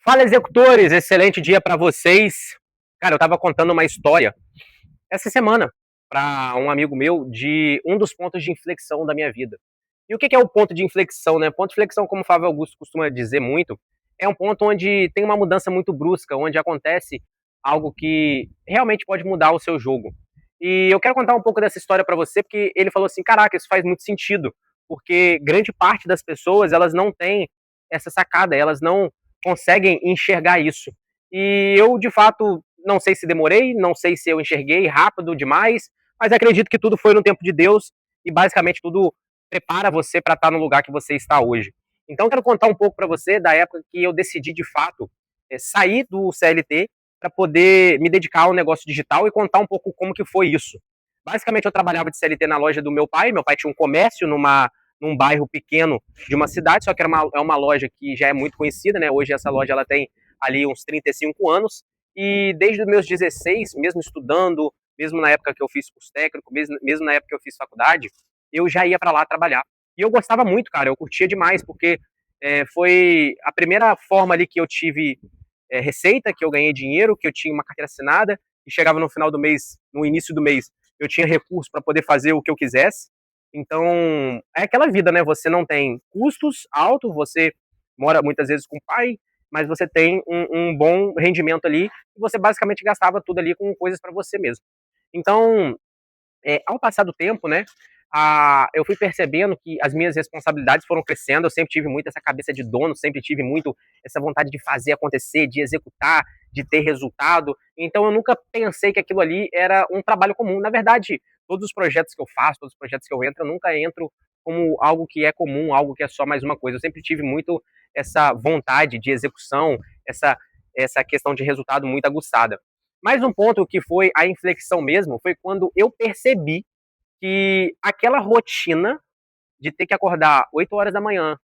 Fala, executores! Excelente dia para vocês. Cara, eu estava contando uma história essa semana para um amigo meu de um dos pontos de inflexão da minha vida. E o que é o ponto de inflexão, né? Ponto de inflexão, como o Flávio Augusto costuma dizer muito, é um ponto onde tem uma mudança muito brusca, onde acontece algo que realmente pode mudar o seu jogo. E eu quero contar um pouco dessa história para você, porque ele falou assim, caraca, isso faz muito sentido, porque grande parte das pessoas, elas não têm essa sacada, elas não conseguem enxergar isso. E eu, de fato, não sei se demorei, não sei se eu enxerguei rápido demais, mas acredito que tudo foi no tempo de Deus e basicamente tudo prepara você para estar no lugar que você está hoje. Então, eu quero contar um pouco para você da época que eu decidi, de fato, sair do CLT para poder me dedicar ao negócio digital e contar um pouco como que foi isso. Basicamente, eu trabalhava de CLT na loja do meu pai tinha um comércio num bairro pequeno de uma cidade, só que é uma loja que já é muito conhecida, né? Hoje essa loja ela tem ali uns 35 anos, e desde os meus 16, mesmo estudando, mesmo na época que eu fiz curso técnico, mesmo na época que eu fiz faculdade, eu já ia para lá trabalhar. E eu gostava muito, cara, eu curtia demais, porque foi a primeira forma ali que eu tive receita, que eu ganhei dinheiro, que eu tinha uma carteira assinada, e chegava no final do mês, no início do mês, eu tinha recurso para poder fazer o que eu quisesse. Então, é aquela vida, né? Você não tem custos altos, você mora muitas vezes com o pai, mas você tem um bom rendimento ali, e você basicamente gastava tudo ali com coisas para você mesmo. Então, ao passar do tempo, né, eu fui percebendo que as minhas responsabilidades foram crescendo. Eu sempre tive muito essa cabeça de dono, sempre tive muito essa vontade de fazer acontecer, de executar, de ter resultado. Então eu nunca pensei que aquilo ali era um trabalho comum. Na verdade, todos os projetos que eu faço, todos os projetos que eu entro, eu nunca entro como algo que é comum, algo que é só mais uma coisa. Eu sempre tive muito essa vontade de execução, essa questão de resultado muito aguçada. Mais um ponto que foi a inflexão mesmo foi quando eu percebi que aquela rotina de ter que acordar 8 horas da manhã,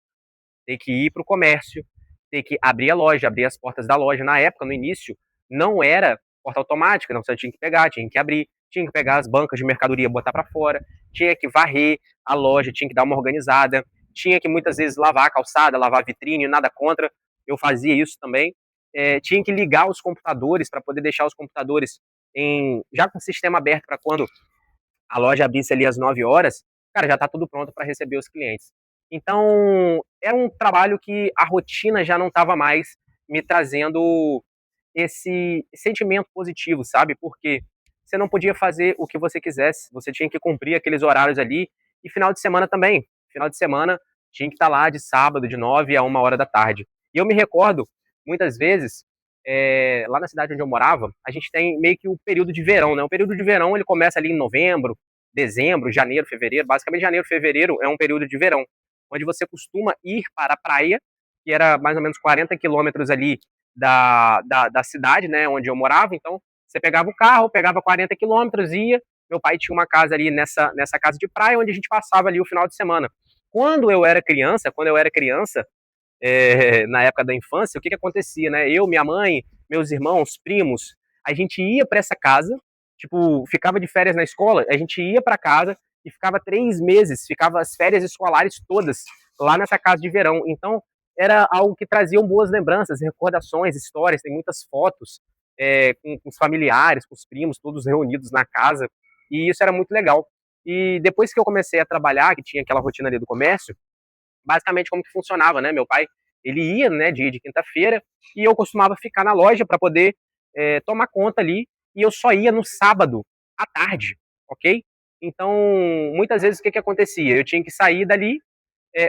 ter que ir para o comércio, ter que abrir a loja, abrir as portas da loja. Na época, no início, não era porta automática, não, você tinha que pegar, tinha que abrir, tinha que pegar as bancas de mercadoria, botar para fora, tinha que varrer a loja, tinha que dar uma organizada, tinha que muitas vezes lavar a calçada, lavar a vitrine, nada contra, eu fazia isso também. Tinha que ligar os computadores para poder deixar os computadores já com o sistema aberto para quando a loja abrisse ali às 9 horas, cara, já está tudo pronto para receber os clientes. Então, era um trabalho que a rotina já não estava mais me trazendo esse sentimento positivo, sabe? Porque você não podia fazer o que você quisesse, você tinha que cumprir aqueles horários ali, e final de semana também. Final de semana tinha que estar lá de sábado, de 9 a 1 hora da tarde. E eu me recordo, muitas vezes, lá na cidade onde eu morava, a gente tem meio que o período de verão, né? O período de verão ele começa ali em novembro, dezembro, janeiro, fevereiro. Basicamente, janeiro, fevereiro é um período de verão, onde você costuma ir para a praia, que era mais ou menos 40 quilômetros ali da cidade, né, onde eu morava. Então, você pegava o carro, pegava 40 quilômetros, ia. Meu pai tinha uma casa ali nessa casa de praia, onde a gente passava ali o final de semana. Quando eu era criança, na época da infância, o que acontecia, né? Eu, minha mãe, meus irmãos, primos, a gente ia para essa casa, tipo, ficava de férias na escola, a gente ia para casa e ficava 3 meses, ficava as férias escolares todas lá nessa casa de verão. Então, era algo que trazia boas lembranças, recordações, histórias, tem muitas fotos com os familiares, com os primos, todos reunidos na casa, e isso era muito legal. E depois que eu comecei a trabalhar, que tinha aquela rotina ali do comércio, basicamente como que funcionava, né? Meu pai, ele ia, né, de quinta-feira, e eu costumava ficar na loja para poder tomar conta ali, e eu só ia no sábado à tarde, ok? Então, muitas vezes o que acontecia? Eu tinha que sair dali,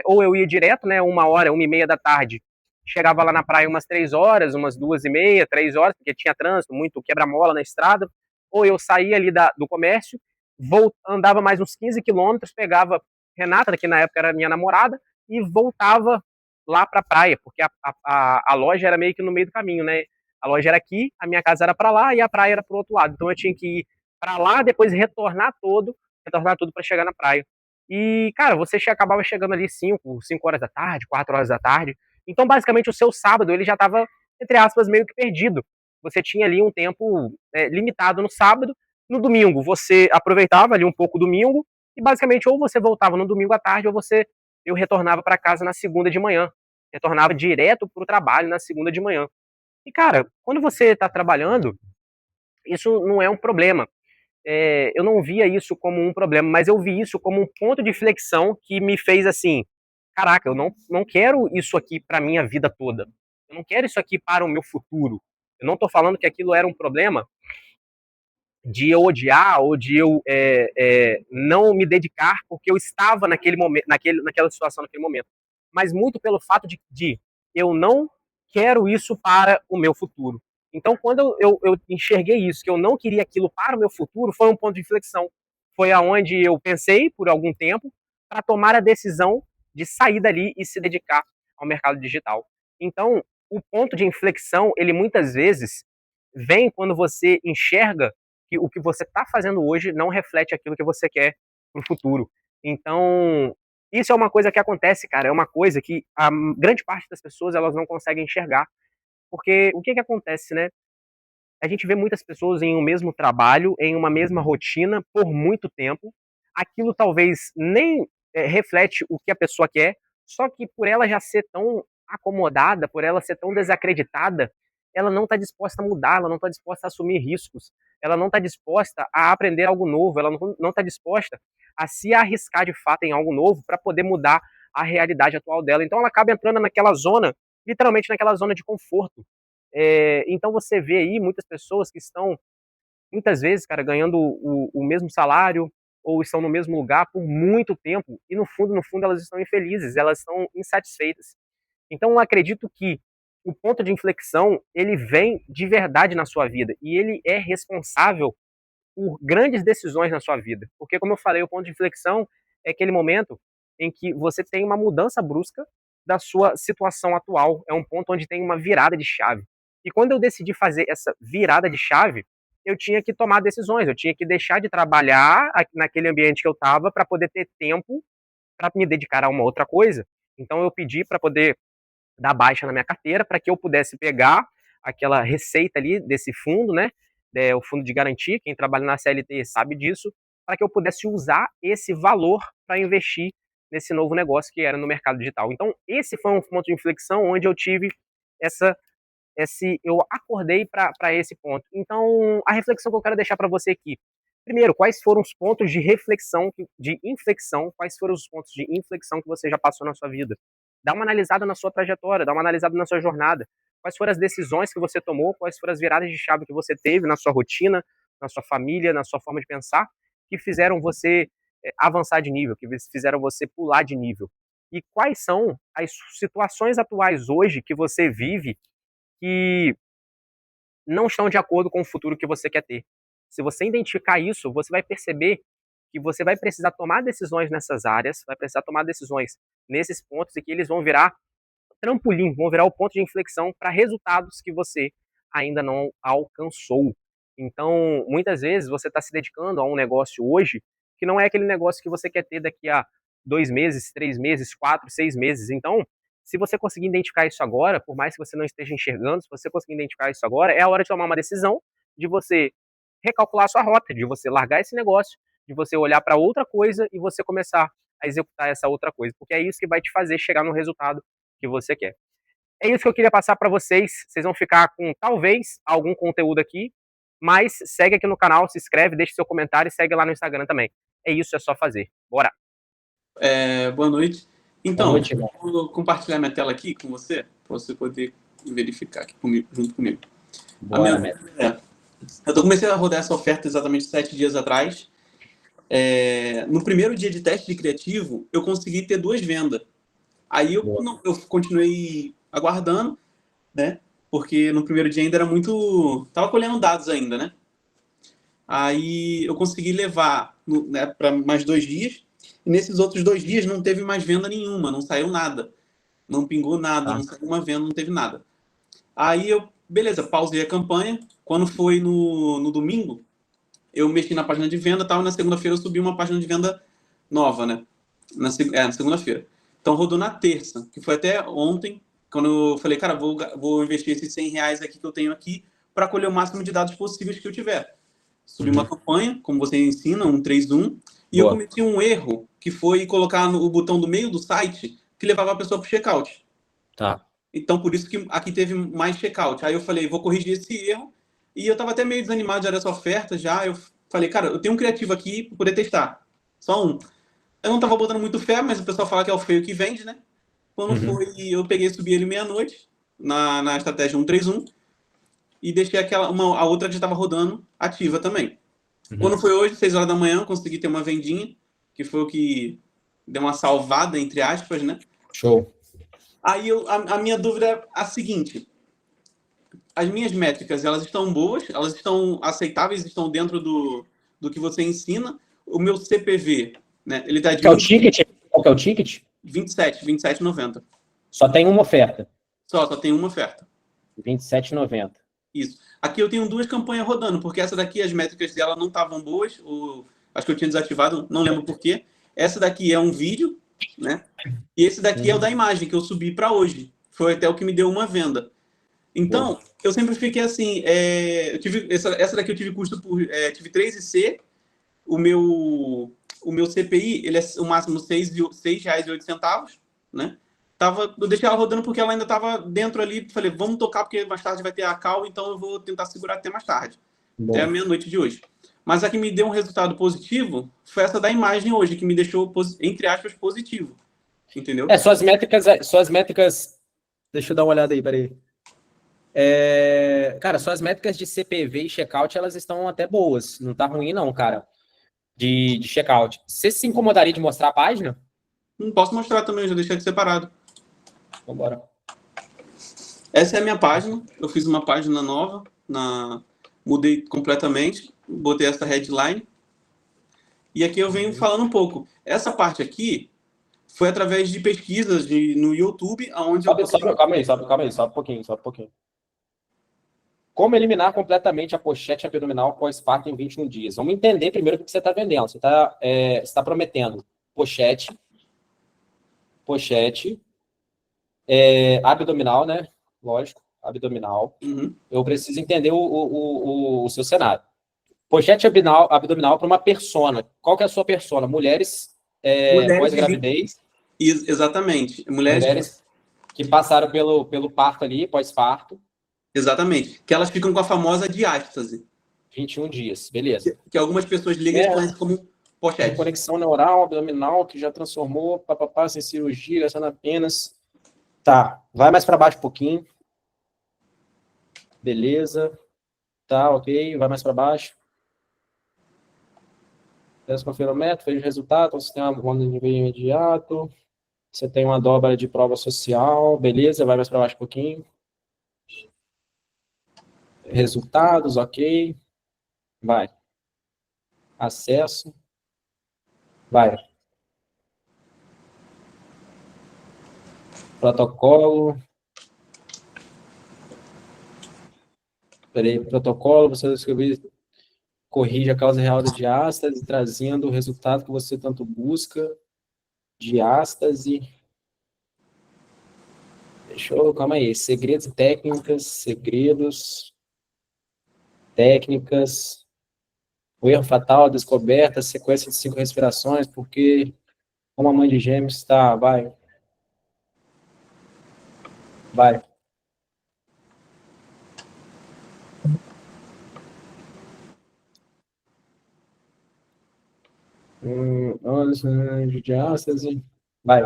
ou eu ia direto, né, 1 hora, 1h30 da tarde, chegava lá na praia umas 3 horas, umas 2h30, 3 horas, porque tinha trânsito, muito quebra-mola na estrada, ou eu saía ali do comércio, andava mais uns 15 quilômetros, pegava Renata, que na época era minha namorada, e voltava lá para a praia, porque a loja era meio que no meio do caminho, né? A loja era aqui, a minha casa era para lá e a praia era para o outro lado. Então eu tinha que ir para lá, depois retornar tudo para chegar na praia. E, cara, você acabava chegando ali 5 horas da tarde, 4 horas da tarde. Então, basicamente, o seu sábado ele já estava, entre aspas, meio que perdido. Você tinha ali um tempo limitado no sábado. No domingo, você aproveitava ali um pouco o domingo e, basicamente, ou você voltava no domingo à tarde ou eu retornava para casa na segunda de manhã. Retornava direto para o trabalho na segunda de manhã. E, cara, quando você está trabalhando, isso não é um problema. Eu não via isso como um problema, mas eu vi isso como um ponto de flexão que me fez assim, caraca, eu não quero isso aqui para minha vida toda. Eu não quero isso aqui para o meu futuro. Eu não estou falando que aquilo era um problema de eu odiar ou de eu não me dedicar porque eu estava naquele momento, naquela situação, naquele momento. Mas muito pelo fato de eu não quero isso para o meu futuro. Então, quando eu enxerguei isso, que eu não queria aquilo para o meu futuro, foi um ponto de inflexão. Foi aonde eu pensei por algum tempo para tomar a decisão de sair dali e se dedicar ao mercado digital. Então, o ponto de inflexão, ele muitas vezes vem quando você enxerga que o que você está fazendo hoje não reflete aquilo que você quer para o futuro. Então, isso é uma coisa que acontece, cara, é uma coisa que a grande parte das pessoas elas não conseguem enxergar. Porque o que acontece, né? A gente vê muitas pessoas em um mesmo trabalho, em uma mesma rotina por muito tempo. Aquilo talvez nem reflete o que a pessoa quer, só que por ela já ser tão acomodada, por ela ser tão desacreditada, ela não está disposta a mudar, ela não está disposta a assumir riscos, ela não está disposta a aprender algo novo, ela não está disposta a se arriscar de fato em algo novo para poder mudar a realidade atual dela. Então ela acaba entrando naquela zona, literalmente naquela zona de conforto. Então você vê aí muitas pessoas que estão, muitas vezes, cara, ganhando o mesmo salário ou estão no mesmo lugar por muito tempo e no fundo, elas estão infelizes, elas estão insatisfeitas. Então eu acredito que o ponto de inflexão, ele vem de verdade na sua vida e ele é responsável por grandes decisões na sua vida. Porque, como eu falei, o ponto de inflexão é aquele momento em que você tem uma mudança brusca da sua situação atual. É um ponto onde tem uma virada de chave. E quando eu decidi fazer essa virada de chave, eu tinha que tomar decisões, eu tinha que deixar de trabalhar naquele ambiente que eu estava para poder ter tempo para me dedicar a uma outra coisa. Então eu pedi para poder dar baixa na minha carteira para que eu pudesse pegar aquela receita ali desse fundo, né? O fundo de garantia, quem trabalha na CLT sabe disso, para que eu pudesse usar esse valor para investir nesse novo negócio que era no mercado digital. Então, esse foi um ponto de inflexão onde eu tive essa eu acordei para esse ponto. Então, a reflexão que eu quero deixar para você aqui. Primeiro, quais foram os pontos de reflexão, de inflexão, quais foram os pontos de inflexão que você já passou na sua vida? Dá uma analisada na sua trajetória, dá uma analisada na sua jornada. Quais foram as decisões que você tomou, quais foram as viradas de chave que você teve na sua rotina, na sua família, na sua forma de pensar, que fizeram você avançar de nível, que fizeram você pular de nível. E quais são as situações atuais hoje que você vive que não estão de acordo com o futuro que você quer ter. Se você identificar isso, você vai perceber que você vai precisar tomar decisões nessas áreas, vai precisar tomar decisões nesses pontos e que eles vão virar trampolim, vão virar o ponto de inflexão para resultados que você ainda não alcançou. Então, muitas vezes você está se dedicando a um negócio hoje que não é aquele negócio que você quer ter daqui a 2 meses, 3 meses, 4, 6 meses. Então, se você conseguir identificar isso agora, por mais que você não esteja enxergando, se você conseguir identificar isso agora, é a hora de tomar uma decisão, de você recalcular a sua rota, de você largar esse negócio, de você olhar para outra coisa e você começar a executar essa outra coisa, porque é isso que vai te fazer chegar no resultado que você quer. É isso que eu queria passar para vocês. Vocês vão ficar com talvez algum conteúdo aqui, mas segue aqui no canal, se inscreve, deixa seu comentário e segue lá no Instagram também. É isso, é só fazer. Bora! Boa noite. Então, boa noite, vou compartilhar minha tela aqui com você, para você poder verificar aqui junto comigo. Bora, Eu comecei a rodar essa oferta exatamente 7 dias atrás. No primeiro dia de teste de criativo, eu consegui ter 2 vendas. Aí eu continuei aguardando, né? Porque no primeiro dia ainda era muito... Tava colhendo dados ainda, né? Aí eu consegui levar para mais 2 dias. E nesses outros 2 dias não teve mais venda nenhuma, não saiu nada. Não pingou nada, não saiu uma venda, não teve nada. Aí eu, beleza, pausei a campanha. Quando foi no domingo, eu mexi na página de venda, tal, e na segunda-feira eu subi uma página de venda nova, né? Na segunda-feira. Então rodou na terça, que foi até ontem, quando eu falei, cara, vou investir esses R$ 100 aqui que eu tenho aqui para colher o máximo de dados possíveis que eu tiver. Subi uma campanha, como você ensina, um 3-1, e eu cometi um erro, que foi colocar o botão do meio do site que levava a pessoa para o checkout. Tá. Então, por isso que aqui teve mais checkout. Aí eu falei, vou corrigir esse erro. E eu tava até meio desanimado já dessa oferta já. Eu falei, cara, eu tenho um criativo aqui pra poder testar. Só um. Eu não tava botando muito fé, mas o pessoal fala que é o feio que vende, né? Quando foi, eu peguei e subi ele meia-noite na estratégia 131 e deixei a outra que já estava rodando ativa também. Quando foi hoje, 6 horas da manhã, eu consegui ter uma vendinha, que foi o que deu uma salvada, entre aspas, né? Show. Aí a minha dúvida é a seguinte: as minhas métricas, elas estão boas, elas estão aceitáveis, estão dentro do que você ensina. O meu CPV, né? Ele está de Qual que é o ticket? Qual que é o ticket? 27,90. Só tem uma oferta. Só tem uma oferta. 27,90. Isso. Aqui eu tenho duas campanhas rodando, porque essa daqui, as métricas dela não estavam boas, acho que eu tinha desativado, não lembro por quê. Essa daqui é um vídeo, né? E esse daqui é o da imagem, que eu subi para hoje. Foi até o que me deu uma venda. Então, eu sempre fiquei assim, eu tive, essa daqui eu tive custo por, tive 3,C, o meu CPI, ele é o máximo R$6,08, né? Eu deixei ela rodando porque ela ainda estava dentro ali. Falei, vamos tocar porque mais tarde vai ter a call, então eu vou tentar segurar até mais tarde. Bom. Até a meia-noite de hoje. Mas a que me deu um resultado positivo foi essa da imagem hoje, que me deixou, entre aspas, positivo. Entendeu? Suas métricas... Deixa eu dar uma olhada aí, peraí. Cara, suas métricas de CPV e checkout, elas estão até boas. Não tá ruim, não, cara. De checkout. Você se incomodaria de mostrar a página? Não posso mostrar também, eu já deixei aqui separado. Vambora. Essa é a minha página. Eu fiz uma página nova, mudei completamente, botei essa headline. E aqui eu venho falando um pouco. Essa parte aqui foi através de pesquisas no YouTube, onde Calma aí, sobe um pouquinho. Como eliminar completamente a pochete abdominal pós-parto em 21 dias? Vamos entender primeiro o que você está vendendo. Você está prometendo pochete, abdominal, né? Lógico, abdominal. Uhum. Eu preciso entender o seu cenário. Pochete abdominal para uma persona. Qual que é a sua persona? Mulheres pós-gravidez. Exatamente. Mulheres que passaram pelo parto ali, pós-parto. Exatamente. Que elas ficam com a famosa diástase. 21 dias, beleza. Que algumas pessoas ligam e conhecem como pochete. Conexão neural abdominal, que já transformou, papapá, sem cirurgia, gastando apenas. Tá, vai mais para baixo um pouquinho. Beleza. Tá, ok, vai mais para baixo. Teste confirometro, fez o resultado, você tem uma onda de nível imediato. Você tem uma dobra de prova social, beleza, vai mais para baixo um pouquinho. Resultados, ok. Vai. Acesso. Vai. Protocolo. Peraí, protocolo, você escreveu, corrige a causa real da diástase, trazendo o resultado que você tanto busca. Diástase. Calma aí. Segredos e técnicas. O erro fatal, a descoberta, sequência de 5 respirações, porque uma mãe de gêmeos está, vai. De diástase, vai.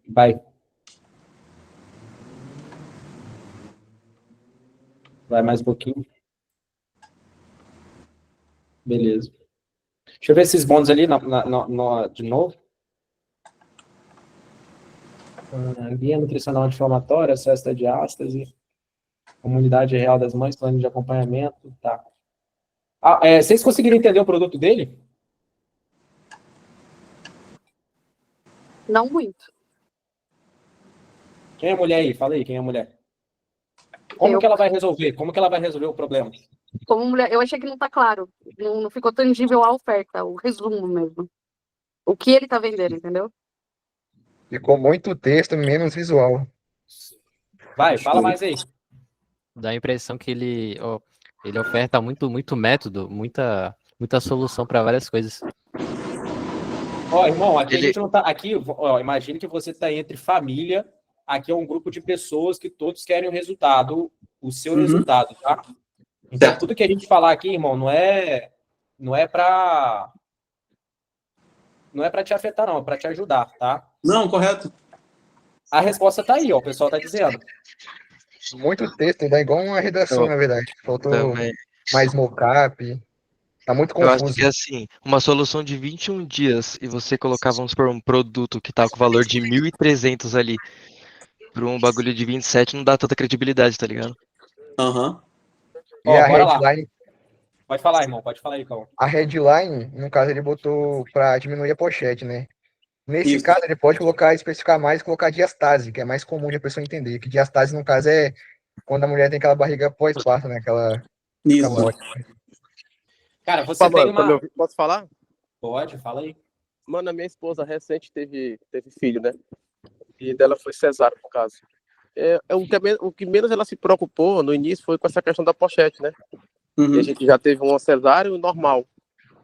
Vai. Vai mais um pouquinho. Beleza. Deixa eu ver esses bônus ali de novo. Guia nutricional anti-inflamatória, acesso da diástase, comunidade real das mães, plano de acompanhamento, tá. Vocês conseguiram entender o produto dele? Não muito. Quem é a mulher aí? Fala aí, quem é a mulher? Como que ela vai resolver? Como que ela vai resolver o problema? Como mulher, eu achei que não tá claro. Não ficou tangível a oferta, o resumo mesmo. O que ele tá vendendo, entendeu? Ficou muito texto, menos visual. Vai, fala mais aí. Dá a impressão que ele oferta muito método, muita solução para várias coisas. Ó, irmão, aqui a Ele, gente não tá. Aqui, ó, imagine que você está entre família. Aqui é um grupo de pessoas que todos querem o resultado, o seu Uhum. resultado, tá? Então, Certo. tudo que a gente falar aqui, irmão, não é para te afetar, não, é para te ajudar, tá? Não, correto. A resposta tá aí, ó, o pessoal tá dizendo. Muito texto, dá igual uma redação, eu na verdade. Faltou também. mais mockup. Tá muito Eu acho confuso. que assim, uma solução de 21 dias e você colocar, vamos supor, um produto que tá com valor de 1.300 ali para um bagulho de 27 não dá tanta credibilidade, tá ligado? Aham. E Ó, a bora lá. headline, Pode falar, irmão, pode falar aí, Cão. a headline, no caso, ele botou pra diminuir a pochete, né? Nesse Isso. caso, ele pode colocar, especificar mais, colocar diastase, que é mais comum de a pessoa entender. Que diastase, no caso, é quando a mulher tem aquela barriga pós-parto, né? Aquela fica Isso. mole. Cara, você Opa, tem mano, tá me uma. ouvindo? Posso falar? Pode, fala aí. Mano, a minha esposa recente teve filho, né? E dela foi cesárea, por caso. O que menos ela se preocupou no início foi com essa questão da pochete, né? E a Uhum. gente já teve uma cesárea e um normal.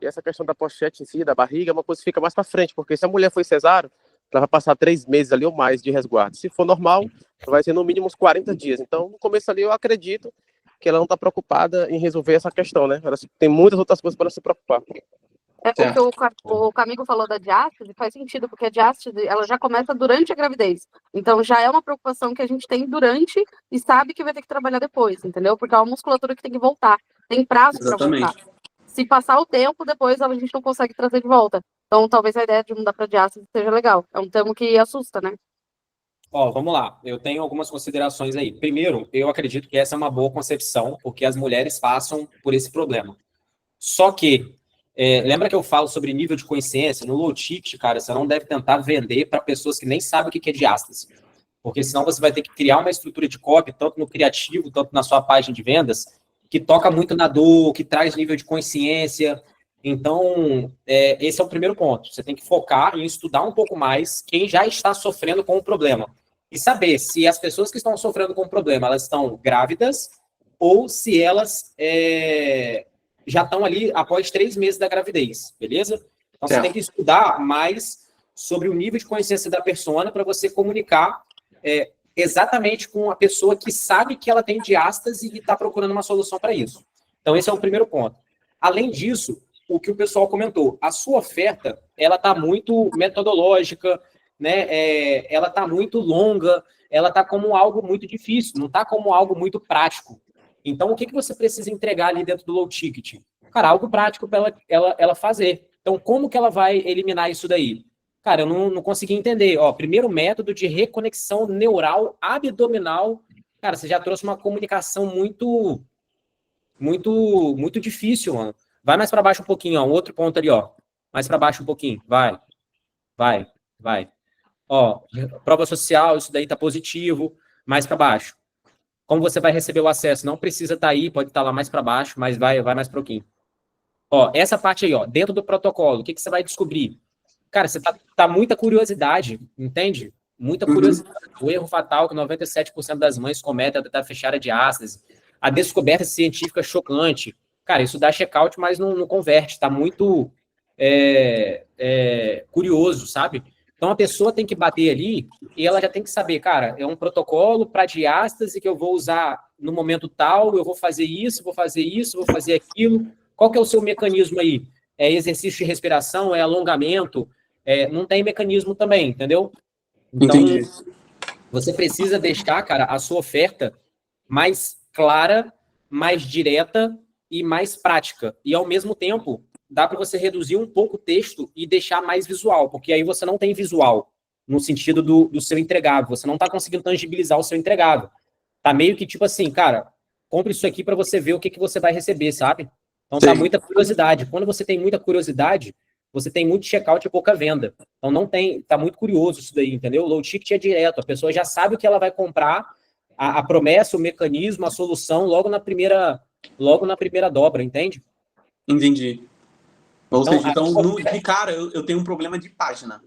E essa questão da pochete em si, da barriga, é uma coisa que fica mais pra frente, porque se a mulher foi cesárea, ela vai passar 3 meses ali ou mais de resguardo. Se for normal, vai ser no mínimo uns 40 dias. Então, no começo ali, eu acredito que ela não tá preocupada em resolver essa questão, né? Ela tem muitas outras coisas para se preocupar. O que Certo. o Camigo falou da diástase faz sentido, porque a diástase ela já começa durante a gravidez. Então já é uma preocupação que a gente tem durante e sabe que vai ter que trabalhar depois, entendeu? Porque é uma musculatura que tem que voltar. Tem prazo para voltar. Exatamente. Se passar o tempo, depois a gente não consegue trazer de volta. Então talvez a ideia de mudar para diástase seja legal. É um termo que assusta, né? Ó, vamos lá. Eu tenho algumas considerações aí. Primeiro, eu acredito que essa é uma boa concepção, porque as mulheres passam por esse problema. Só que, lembra que eu falo sobre nível de consciência? No low ticket, cara, você não deve tentar vender para pessoas que nem sabem o que é diástase. Porque senão você vai ter que criar uma estrutura de copy, tanto no criativo, tanto na sua página de vendas, que toca muito na dor, que traz nível de consciência. Então, esse é o primeiro ponto. Você tem que focar em estudar um pouco mais quem já está sofrendo com o problema. E saber se as pessoas que estão sofrendo com o problema, elas estão grávidas ou se elas já estão ali após 3 meses da gravidez, beleza? Então, você tem que estudar mais sobre o nível de consciência da persona para você comunicar exatamente com a pessoa que sabe que ela tem diástase e está procurando uma solução para isso. Então, esse é o primeiro ponto. Além disso, o que o pessoal comentou, a sua oferta, ela está muito metodológica, né? Ela está muito longa, ela está como algo muito difícil, não está como algo muito prático. Então, o que você precisa entregar ali dentro do low ticket? Cara, algo prático para ela fazer. Então, como que ela vai eliminar isso daí? Cara, eu não consegui entender. Ó, primeiro método de reconexão neural abdominal. Cara, você já trouxe uma comunicação muito, muito, muito difícil, mano. Vai mais para baixo um pouquinho, ó. Um outro ponto ali, ó. Mais para baixo um pouquinho. Vai. Ó, prova social, isso daí tá positivo. Mais para baixo. Como você vai receber o acesso? Não precisa estar aí, pode estar lá mais para baixo, mas vai mais um pouquinho. Ó, essa parte aí, ó, dentro do protocolo, o que você vai descobrir? Cara, você tá muita curiosidade, entende? Muita curiosidade. O erro fatal que 97% das mães cometem é tentar fechar a diástase. A descoberta científica chocante. Cara, isso dá check-out, mas não converte. Tá muito curioso, sabe? Então, a pessoa tem que bater ali e ela já tem que saber, cara, é um protocolo para diástase que eu vou usar no momento tal, eu vou fazer isso, vou fazer aquilo. Qual que é o seu mecanismo aí? É exercício de respiração, é alongamento? Não tem mecanismo também, entendeu? Então, Entendi. você precisa deixar, cara, a sua oferta mais clara, mais direta e mais prática. E, ao mesmo tempo, dá para você reduzir um pouco o texto e deixar mais visual, porque aí você não tem visual no sentido do seu entregável. Você não está conseguindo tangibilizar o seu entregável. Tá meio que tipo assim, cara, compre isso aqui para você ver o que você vai receber, sabe? Então tá muita curiosidade. Quando você tem muita curiosidade, você tem muito checkout e pouca venda. Então não tem, tá muito curioso isso daí, entendeu? O low ticket é direto, a pessoa já sabe o que ela vai comprar, a promessa, o mecanismo, a solução logo na primeira dobra, entende? Entendi. Ou seja, então, aqui, de cara, eu tenho um problema de página.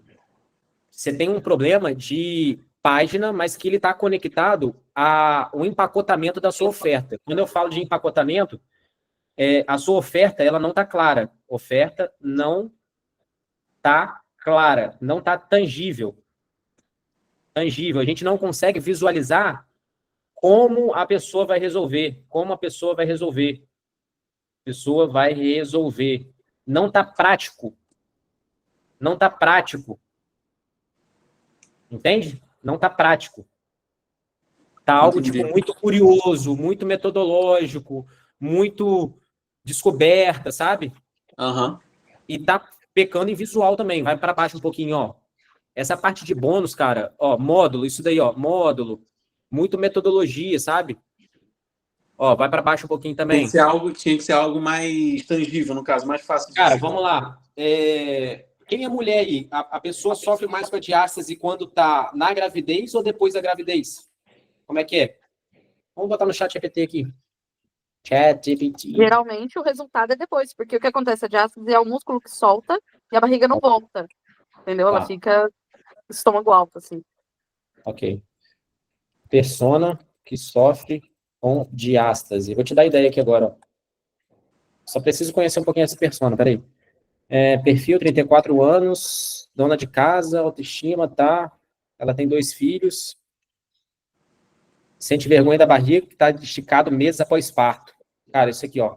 Você tem um problema de página, mas que ele está conectado ao empacotamento da sua oferta. Quando eu falo de empacotamento, a sua oferta ela não está clara. Oferta não está clara, não está tangível. Tangível. A gente não consegue visualizar como a pessoa vai resolver. Como a pessoa vai resolver. A pessoa vai resolver. Não está prático. Não está prático. Entende? Não está prático. Tá algo Entendi. tipo muito curioso, muito metodológico, muito descoberta, sabe? Aham. E tá pecando em visual também. Vai para baixo um pouquinho, ó. Essa parte de bônus, cara, ó, módulo, isso daí, ó, módulo, muito metodologia, sabe? Ó, vai para baixo um pouquinho também. Tinha que ser algo mais tangível, no caso, mais fácil de Cara, ver. vamos lá. Quem é mulher aí? A pessoa sofre mais com a diástase quando tá na gravidez ou depois da gravidez? Como é que é? Vamos botar no chat GPT aqui. Chat GPT. Geralmente o resultado é depois, porque o que acontece? A diástase é o músculo que solta e a barriga não volta. Entendeu? Ela Tá. fica estômago alto, assim. Ok. Persona que sofre com diástase. Vou te dar ideia aqui agora. Ó. Só preciso conhecer um pouquinho essa persona, peraí. Perfil, 34 anos, dona de casa, autoestima, tá? Ela tem 2 filhos. Sente vergonha da barriga, que tá esticado meses após parto. Cara, isso aqui, ó.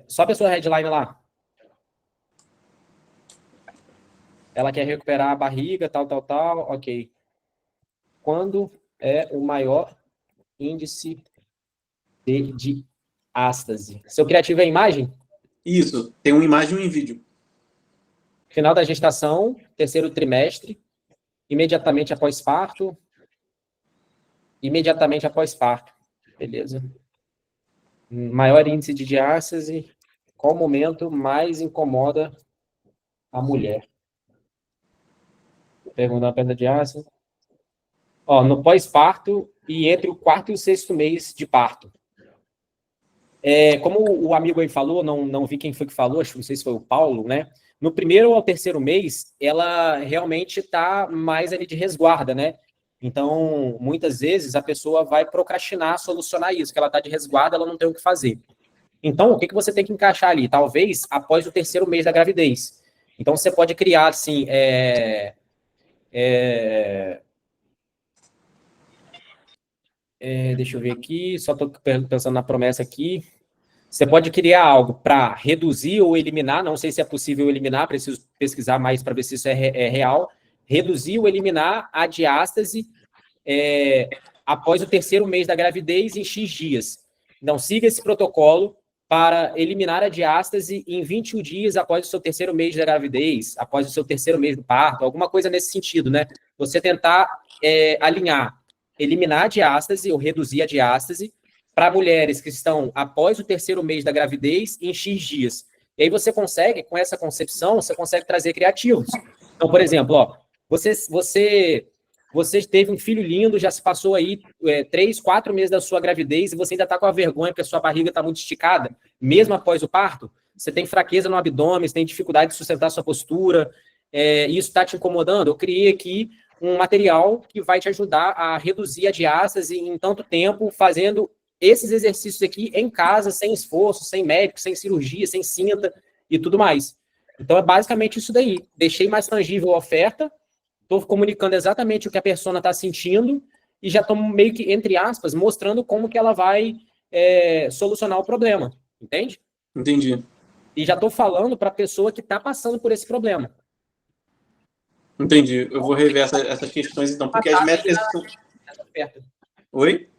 Só a pessoa headline lá. Ela quer recuperar a barriga, tal, ok. Quando é o maior índice de diástase? Seu criativo é imagem? Isso, tem uma imagem e um vídeo. Final da gestação, 3º trimestre, imediatamente após parto. Imediatamente após parto. Beleza. Maior índice de diástase. Qual momento mais incomoda a mulher? Pergunta a perda de diástase. Ó, no pós-parto e entre o 4º e o 6º mês de parto. Como o amigo aí falou, não vi quem foi que falou, acho que não sei se foi o Paulo, né? No 1º ao 3º mês, ela realmente está mais ali de resguarda, né? Então, muitas vezes, a pessoa vai procrastinar, solucionar isso, que ela está de resguardo, ela não tem o que fazer. Então, o que você tem que encaixar ali? Talvez após o 3º mês da gravidez. Então, você pode criar, assim, deixa eu ver aqui, só estou pensando na promessa aqui. Você pode criar algo para reduzir ou eliminar, não sei se é possível eliminar, preciso pesquisar mais para ver se isso é real. Reduzir ou eliminar a diástase após o 3º mês da gravidez em X dias. Então, siga esse protocolo para eliminar a diástase em 21 dias após o seu 3º mês da gravidez, após o seu 3º mês do parto, alguma coisa nesse sentido, né? Você tentar alinhar, eliminar a diástase ou reduzir a diástase para mulheres que estão após o 3º mês da gravidez em X dias. E aí você consegue, com essa concepção, você consegue trazer criativos. Então, por exemplo, ó, você teve um filho lindo, já se passou aí 3, 4 meses da sua gravidez e você ainda está com a vergonha porque a sua barriga está muito esticada, mesmo após o parto. Você tem fraqueza no abdômen, você tem dificuldade de sustentar a sua postura, e isso está te incomodando. Eu criei aqui um material que vai te ajudar a reduzir a diástase em tanto tempo, fazendo esses exercícios aqui em casa, sem esforço, sem médico, sem cirurgia, sem cinta e tudo mais. Então, é basicamente isso daí. Deixei mais tangível a oferta, estou comunicando exatamente o que a persona está sentindo e já estou meio que, entre aspas, mostrando como que ela vai solucionar o problema. Entende? Entendi. E já estou falando para a pessoa que está passando por esse problema. Entendi. Eu vou rever essas questões, então, porque as métricas são... Oi?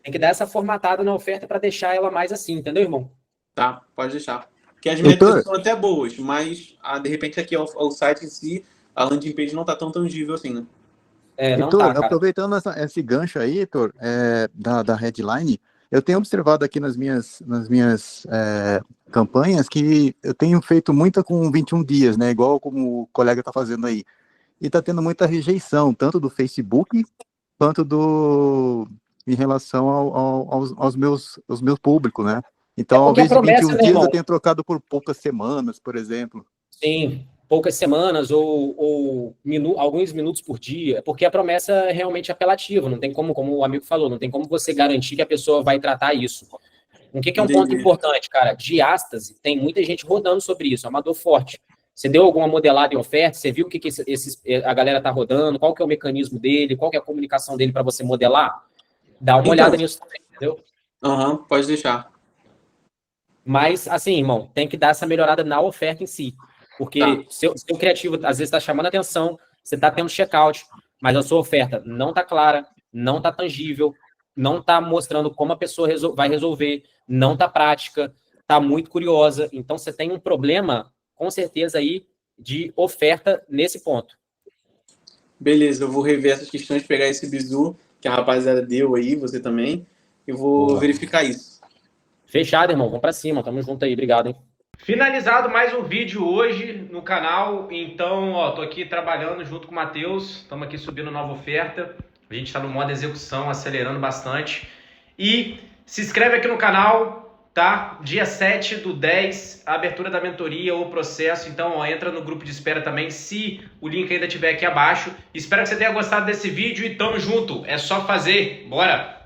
Tem que dar essa formatada na oferta para deixar ela mais assim, entendeu, irmão? Tá, pode deixar. Porque as métricas são até boas, mas de repente aqui o site em si, a landing page não está tão tangível assim, né? Não Heitor, tá, cara. aproveitando esse gancho aí, Heitor, da headline, eu tenho observado aqui nas minhas campanhas que eu tenho feito muita com 21 dias, né? Igual como o colega está fazendo aí. E está tendo muita rejeição, tanto do Facebook, quanto em relação aos meus públicos, né? Então, ao porque a invés de promessa, 21 né, dias, irmão? eu tenho trocado por poucas semanas, por exemplo. Sim, poucas semanas ou alguns minutos por dia, porque a promessa é realmente apelativa, não tem como o amigo falou, não tem como você garantir que a pessoa vai tratar isso. O que é um ponto Entendi. importante, cara? Diástase, tem muita gente rodando sobre isso, é uma dor forte. Você deu alguma modelada em oferta? Você viu o que a galera tá rodando? Qual que é o mecanismo dele? Qual que é a comunicação dele para você modelar? Dá uma olhada nisso também, entendeu? Pode deixar. Mas, assim, irmão, tem que dar essa melhorada na oferta em si. Porque seu criativo, às vezes, está chamando a atenção, você está tendo checkout, mas a sua oferta não está clara, não está tangível, não está mostrando como a pessoa vai resolver, não está prática, está muito curiosa. Então, você tem um problema, com certeza, aí, de oferta nesse ponto. Beleza, eu vou rever essas questões, pegar esse bizu que a rapaziada deu aí, você também, e vou verificar isso. Fechado, irmão. Vamos pra cima. Tamo junto aí. Obrigado, hein? Finalizado mais um vídeo hoje no canal. Então, ó, tô aqui trabalhando junto com o Matheus. Estamos aqui subindo nova oferta. A gente tá no modo execução, acelerando bastante. E se inscreve aqui no canal, tá? Dia 7/10, a abertura da mentoria ou processo. Então, ó, entra no grupo de espera também, se o link ainda estiver aqui abaixo. Espero que você tenha gostado desse vídeo e tamo junto. É só fazer. Bora!